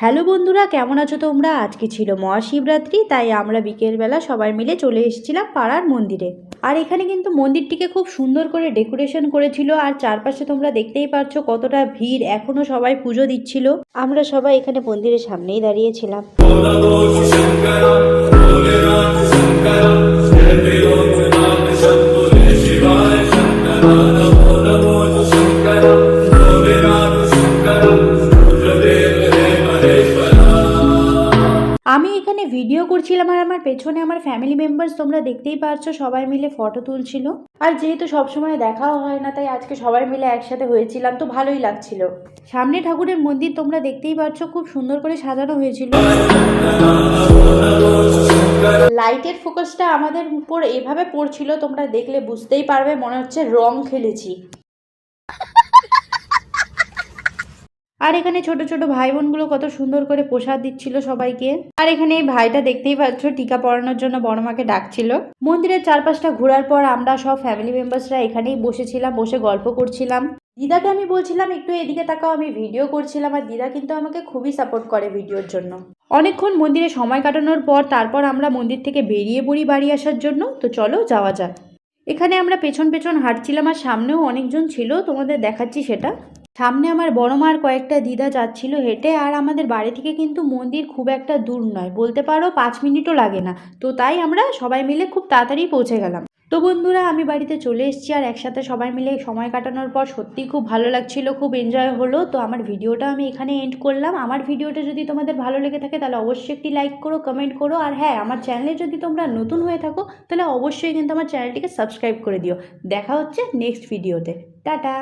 Hello বন্ধুরা, কেমন আছো তোমরা? আজকে ছিল মহাশিবরাত্রি, তাই আমরা বিকেলবেলা সবাই মিলে চলে এসেছিলাম পাড়ার মন্দিরে। আর এখানে কিন্তু মন্দিরটিকে খুব সুন্দর করে ডেকোরেশন করেছিল, আর চারপাশে তোমরা দেখতেই পাচ্ছ কতটা ভিড়, এখনো সবাই পুজো দিচ্ছিল। আমরা সবাই এখানে মন্দিরের সামনেই দাঁড়িয়েছিলাম। আমি এখানে ভিডিও করছিলাম, আর আমার পেছনে আমার ফ্যামিলি মেম্বার্স তোমরা দেখতেই পাচ্ছ সবাই মিলে ফটো তুলছিল। আর যেহেতু সবসময় দেখাও হয় না, তাই আজকে সবাই মিলে একসাথে হয়েছিলাম, তো ভালোই লাগছিল। সামনে ঠাকুরের মন্দির তোমরা দেখতেই পাচ্ছ খুব সুন্দর করে সাজানো হয়েছিল। লাইটের ফোকাসটা আমাদের উপর এভাবে পড়ছিল, তোমরা দেখলে বুঝতেই পারবে, মনে হচ্ছে রং খেলেছি। আর এখানে ছোট ছোট ভাই বোনগুলো কত সুন্দর করে প্রসাদ দিচ্ছিল সবাইকে। আর এখানে এই ভাইটা দেখতেই পাচ্ছ টিকা পরানোর জন্য বড় মাকে ডাকছিল। মন্দিরের চারপাশটা ঘোরার পর আমরা সব ফ্যামিলি মেম্বার্সরা এখানেই বসেছিলাম, বসে গল্প করছিলাম। দিদাকে আমি বলছিলাম একটু এদিকে তাকাও, আমি ভিডিও করছিলাম, আর দিদা কিন্তু আমাকে খুবই সাপোর্ট করে ভিডিওর জন্য। অনেকক্ষণ মন্দিরে সময় কাটানোর পর তারপর আমরা মন্দির থেকে বেরিয়ে পড়ি বাড়ি আসার জন্য। তো চলো যাওয়া যাক। এখানে আমরা পেছন পেছন হাঁটছিলাম, আর সামনেও অনেকজন ছিল, তোমাদের দেখাচ্ছি সেটা। সামনে আমার বড় মার কয়েকটা দিদা যাচ্ছিল হেঁটে, আর আমাদের বাড়ি থেকে কিন্তু মন্দির খুব একটা দূর নয়, বলতে পারো 5 মিনিটও লাগে না। তো তাই আমরা সবাই মিলে খুব তাড়াতাড়ি পৌঁছে গেলাম। তো বন্ধুরা, আমি বাড়িতে চলে এসেছি, আর একসাথে সবাই মিলে সময় কাটানোর পর সত্যিই খুব ভালো লাগছিল, খুব এনজয় হলো। তো আমার ভিডিওটা আমি এখানে এন্ড করলাম। আমার ভিডিওটা যদি তোমাদের ভালো লেগে থাকে তাহলে অবশ্যই একটি লাইক করো, কমেন্ট করো, আর হ্যাঁ, আমার চ্যানেলে যদি তোমরা নতুন হয়ে থাকো তাহলে অবশ্যই কিন্তু আমার চ্যানেলটিকে সাবস্ক্রাইব করে দিও। দেখা হচ্ছে নেক্সট ভিডিওতে। টাটা।